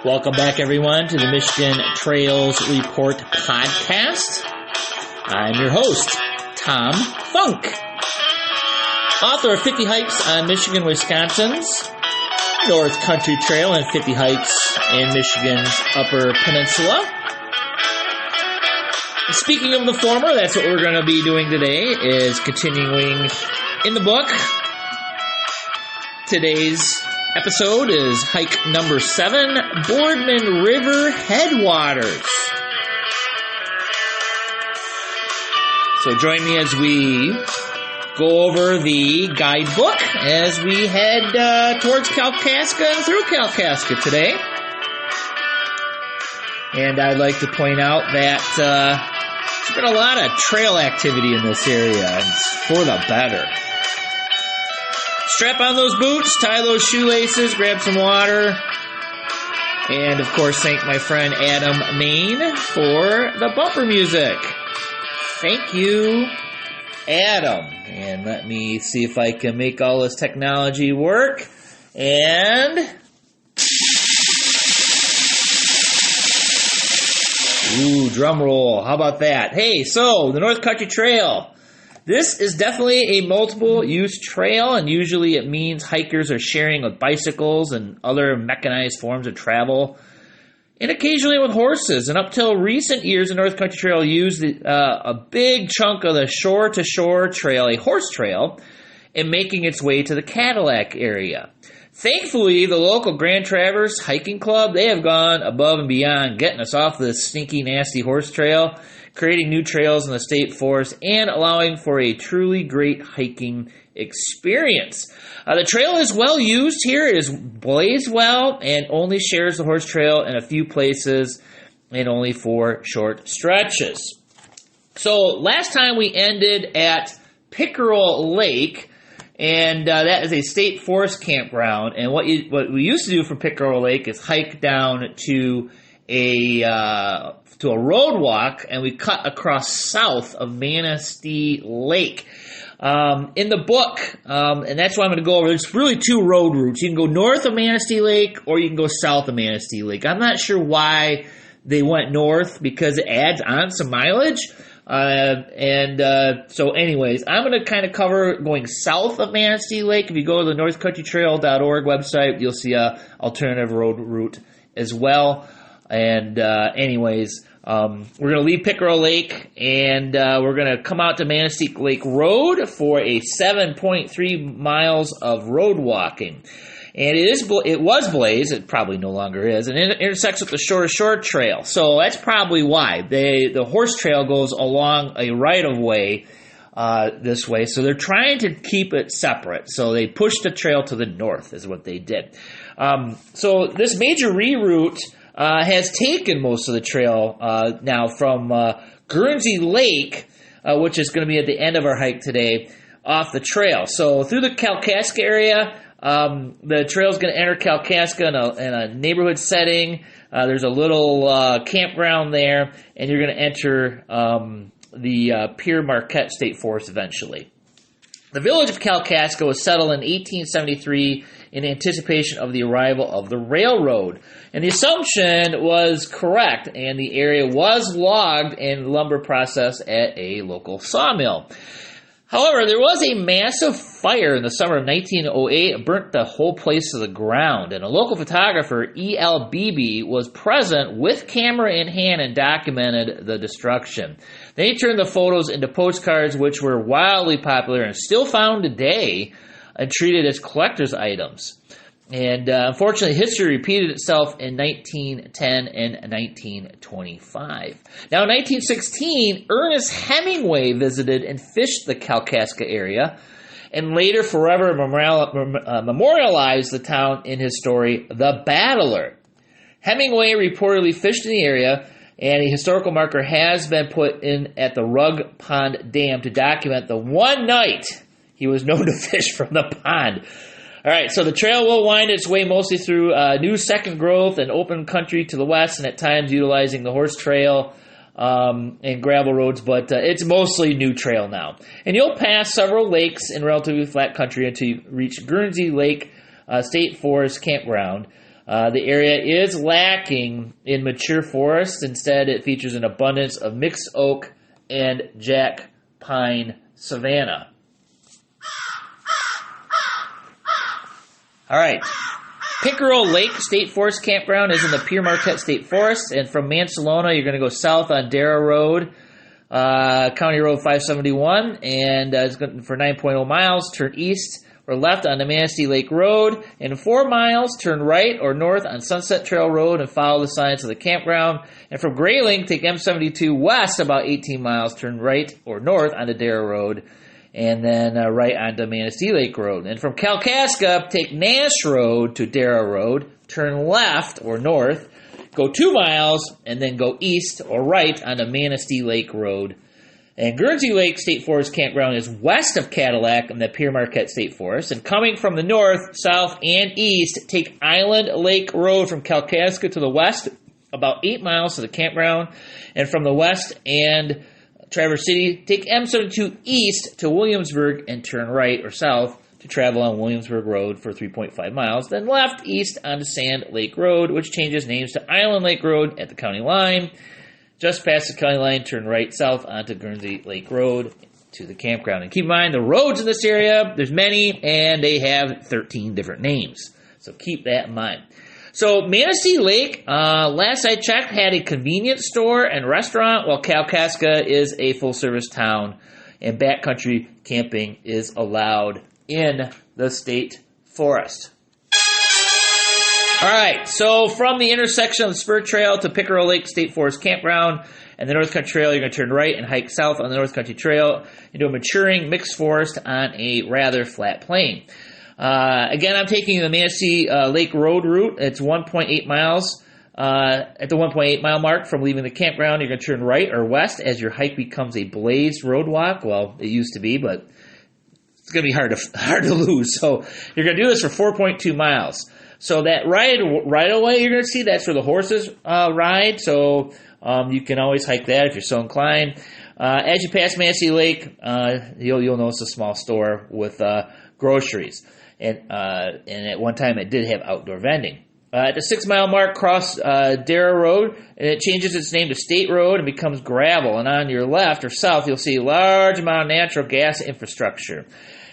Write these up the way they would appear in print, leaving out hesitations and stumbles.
Welcome back, everyone, to the Michigan Trails Report podcast. I'm your host, Tom Funk, author of 50 Hikes on Michigan, Wisconsin's North Country Trail and 50 Hikes in Michigan's Upper Peninsula. Speaking of the former, that's what we're going to be doing today, is continuing in the book. Today's episode is hike number 7, Boardman River Headwaters. So join me as we go over the guidebook as we head towards Kalkaska and through Kalkaska today. And I'd like to point out that there's been a lot of trail activity in this area, and it's for the better. Strap on those boots, tie those shoelaces, grab some water, and of course thank my friend Adam Main for the bumper music. Thank you, Adam. And let me see if I can make all this technology work. And ooh, drum roll. How about that? Hey, so the North Country Trail. This is definitely a multiple-use trail, and usually it means hikers are sharing with bicycles and other mechanized forms of travel, and occasionally with horses. And up till recent years, the North Country Trail used a big chunk of the shore-to-shore trail, a horse trail, in making its way to the Cadillac area. Thankfully, the local Grand Traverse Hiking Club, they have gone above and beyond getting us off this stinky, nasty horse trail, creating new trails in the state forest, and allowing for a truly great hiking experience. The trail is well used here. It is blazed well and only shares the horse trail in a few places and only for short stretches. So last time we ended at Pickeral Lake, and that is a state forest campground. And what we used to do for Pickeral Lake is hike down to a road walk, and we cut across south of Manistee Lake. In the book, and that's what I'm going to go over, there's really two road routes. You can go north of Manistee Lake, or you can go south of Manistee Lake. I'm not sure why they went north, because it adds on some mileage. So anyways, I'm going to kind of cover going south of Manistee Lake. If you go to the northcountrytrail.org website, you'll see a alternative road route as well. And anyways, we're going to leave Pickeral Lake, and we're going to come out to Manistee Lake Road for a 7.3 miles of road walking. And it was blazed, it probably no longer is, and it intersects with the shore trail. So that's probably why. The horse trail goes along a right-of-way this way, so they're trying to keep it separate. So they pushed the trail to the north is what they did. So this major reroute has taken most of the trail now from Guernsey Lake, which is going to be at the end of our hike today, off the trail. So through the Kalkaska area, the trail is going to enter Kalkaska in a neighborhood setting. There's a little campground there, and you're going to enter the Pierre Marquette State Forest eventually. The village of Kalkaska was settled in 1873 in anticipation of the arrival of the railroad. And the assumption was correct, and the area was logged and lumber processed at a local sawmill. However, there was a massive fire in the summer of 1908. It burnt the whole place to the ground, and a local photographer, E.L. Beebe, was present with camera in hand and documented the destruction. Then he turned the photos into postcards, which were wildly popular and still found today and treated as collector's items. And unfortunately, history repeated itself in 1910 and 1925. Now, in 1916, Ernest Hemingway visited and fished the Kalkaska area, and later forever memorialized the town in his story, The Battler. Hemingway reportedly fished in the area, and a historical marker has been put in at the Rug Pond Dam to document the one night he was known to fish from the pond. All right, so the trail will wind its way mostly through new second growth and open country to the west, and at times utilizing the horse trail and gravel roads, but it's mostly new trail now. And you'll pass several lakes in relatively flat country until you reach Guernsey Lake State Forest Campground. The area is lacking in mature forests. Instead, it features an abundance of mixed oak and jack pine savanna. All right. Pickeral Lake State Forest Campground is in the Pere Marquette State Forest, and from Mansalona, you're going to go south on Darrah Road, County Road 571, and it's going for 9.0 miles, turn east or left on the Manistee Lake Road, and 4 miles, turn right or north on Sunset Trail Road and follow the signs of the campground. And from Grayling, take M72 west about 18 miles, turn right or north onto Darrah Road, and then right onto Manistee Lake Road. And from Kalkaska, take Nash Road to Darrah Road, turn left or north, go 2 miles, and then go east or right onto Manistee Lake Road. And Guernsey Lake State Forest Campground is west of Cadillac in the Pere Marquette State Forest. And coming from the north, south, and east, take Island Lake Road from Kalkaska to the west, about 8 miles to the campground. And from the west and Traverse City, take M72 east to Williamsburg and turn right or south to travel on Williamsburg Road for 3.5 miles. Then left east onto Sand Lake Road, which changes names to Island Lake Road at the county line. Just past the county line, turn right south onto Guernsey Lake Road to the campground. And keep in mind, the roads in this area, there's many, and they have 13 different names. So keep that in mind. So Manistee Lake, last I checked, had a convenience store and restaurant, while Kalkaska is a full-service town, and backcountry camping is allowed in the state forest. All right, so from the intersection of the Spur Trail to Pickeral Lake State Forest Campground and the North Country Trail, you're going to turn right and hike south on the North Country Trail into a maturing mixed forest on a rather flat plain. Again, I'm taking the Manistee Lake Road route. It's 1.8 miles. At the 1.8 mile mark from leaving the campground, you're going to turn right or west as your hike becomes a blazed road walk. Well, it used to be, but it's going to be hard to lose. So you're going to do this for 4.2 miles. So that right away, you're going to see that's where the horses ride. So you can always hike that if you're so inclined. As you pass Manistee Lake, you'll notice a small store with groceries. And at one time, it did have outdoor vending. At the 6 mile mark, cross Darrah Road, and it changes its name to State Road and becomes gravel. And on your left or south, you'll see a large amount of natural gas infrastructure.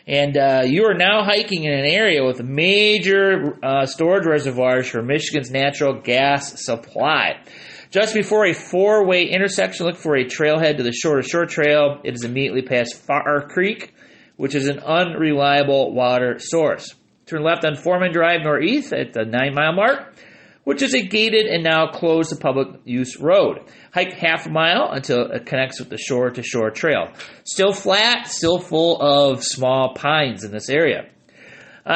And you are now hiking in an area with major storage reservoirs for Michigan's natural gas supply. Just before a 4-way intersection, look for a trailhead to the Shore to Shore Trail. It is immediately past Far Creek, which is an unreliable water source. Turn left on Foreman Drive northeast at the 9 mile mark, which is a gated and now closed to public use road. Hike half a mile until it connects with the Shore to Shore Trail. Still flat, still full of small pines in this area.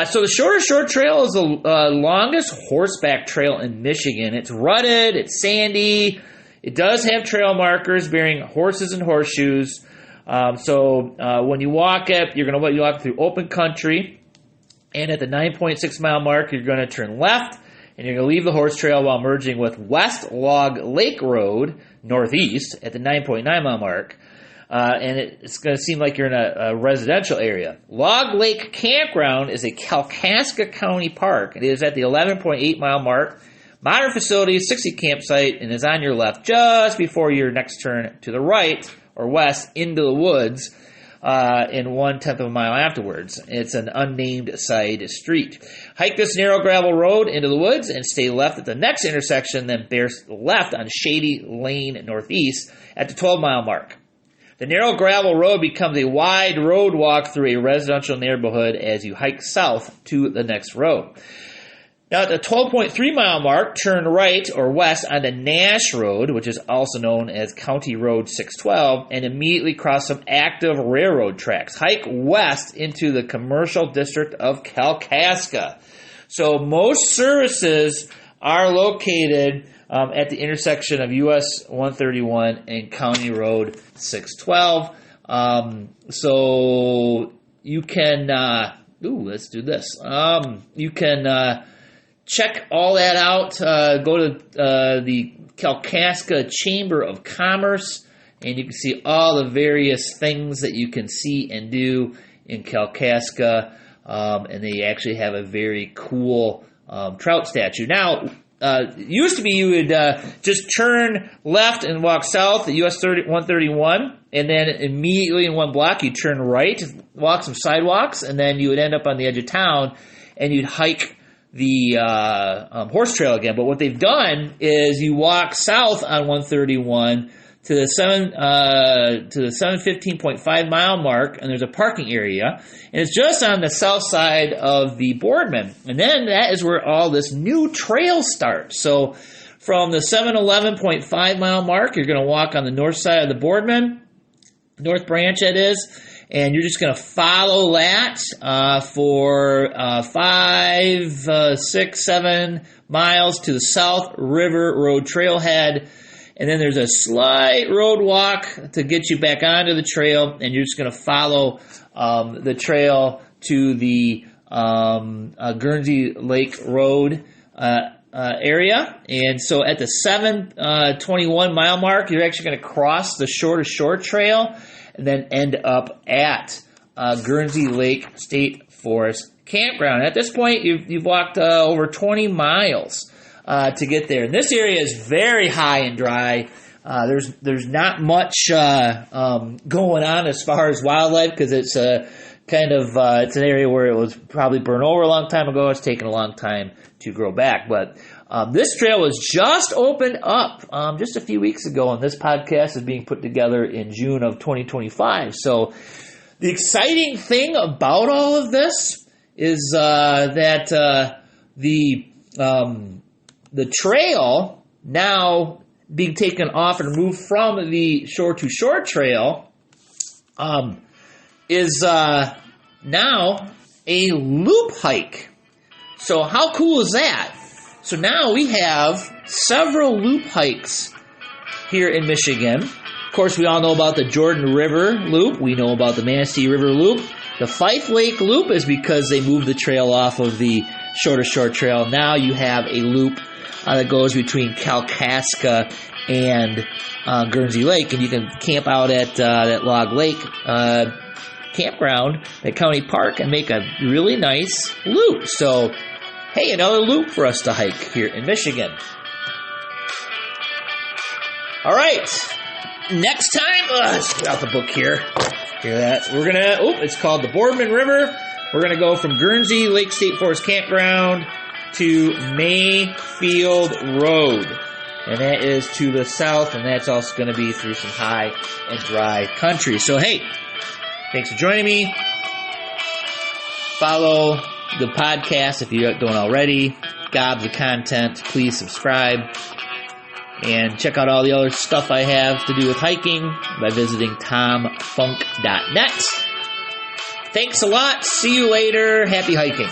So the Shore to Shore Trail is the longest horseback trail in Michigan. It's rutted, it's sandy. It does have trail markers bearing horses and horseshoes. So when you walk it, you're going to walk through open country. And at the 9.6 mile mark, you're going to turn left. And you're going to leave the horse trail while merging with West Log Lake Road, northeast, at the 9.9 mile mark. And it's going to seem like you're in a residential area. Log Lake Campground is a Kalkaska County park. It is at the 11.8 mile mark. Modern facility, 60 campsite, and is on your left just before your next turn to the right or west into the woods. In 1/10 of a mile afterwards. It's an unnamed side street. Hike this narrow gravel road into the woods and stay left at the next intersection, then bear left on Shady Lane northeast at the 12 mile mark. The narrow gravel road becomes a wide road walk through a residential neighborhood as you hike south to the next road. Now at the 12.3 mile mark, turn right or west onto Nash Road, which is also known as County Road 612, and immediately cross some active railroad tracks. Hike west into the commercial district of Kalkaska. So most services are located at the intersection of US 131 and County Road 612. So you can, let's do this. You can check all that out. Go to the Kalkaska Chamber of Commerce, and you can see all the various things that you can see and do in Kalkaska. And they actually have a very cool trout statue. Now, it used to be you would just turn left and walk south at US 131, and then immediately in one block you turn right, walk some sidewalks, and then you would end up on the edge of town, and you'd hike the horse trail again. But what they've done is you walk south on 131 to the 715.5 mile mark, and there's a parking area, and it's just on the south side of the Boardman. And then that is where all this new trail starts. So from the 711.5 mile mark, you're going to walk on the north side of the Boardman, north branch that is, and you're just going to follow that for 5, 6, 7 miles to the South River Road trailhead. And then there's a slight road walk to get you back onto the trail, and you're just going to follow the trail to the Guernsey Lake Road area. And so at the 721 mile mark, you're actually going to cross the shore to shore trail and then end up at Guernsey Lake State Forest Campground. At this point, you've walked over 20 miles to get there. And this area is very high and dry. There's not much going on as far as wildlife, because it's it's an area where it was probably burned over a long time ago. It's taken a long time to grow back. But this trail was just opened up just a few weeks ago, and this podcast is being put together in June of 2025. So the exciting thing about all of this is that the trail now being taken off and removed from the shore-to-shore trail is now a loop hike. So how cool is that? So now we have several loop hikes here in Michigan. Of course, we all know about the Jordan River Loop. We know about the Manistee River Loop. The Fife Lake Loop is because they moved the trail off of the shore-to-shore trail. Now you have a loop that goes between Kalkaska and Guernsey Lake, and you can camp out at that Log Lake campground at County Park and make a really nice loop. So, hey, another loop for us to hike here in Michigan. All right, next time, let's get out the book here. Hear that? It's called the Boardman River. We're going to go from Guernsey Lake State Forest Campground to Mayfield Road, and that is to the south, and that's also going to be through some high and dry country. So hey, thanks for joining me. Follow the podcast if you don't already. Gobs of content. Please subscribe and check out all the other stuff I have to do with hiking by visiting tomfunk.net. Thanks a lot. See you later. Happy hiking.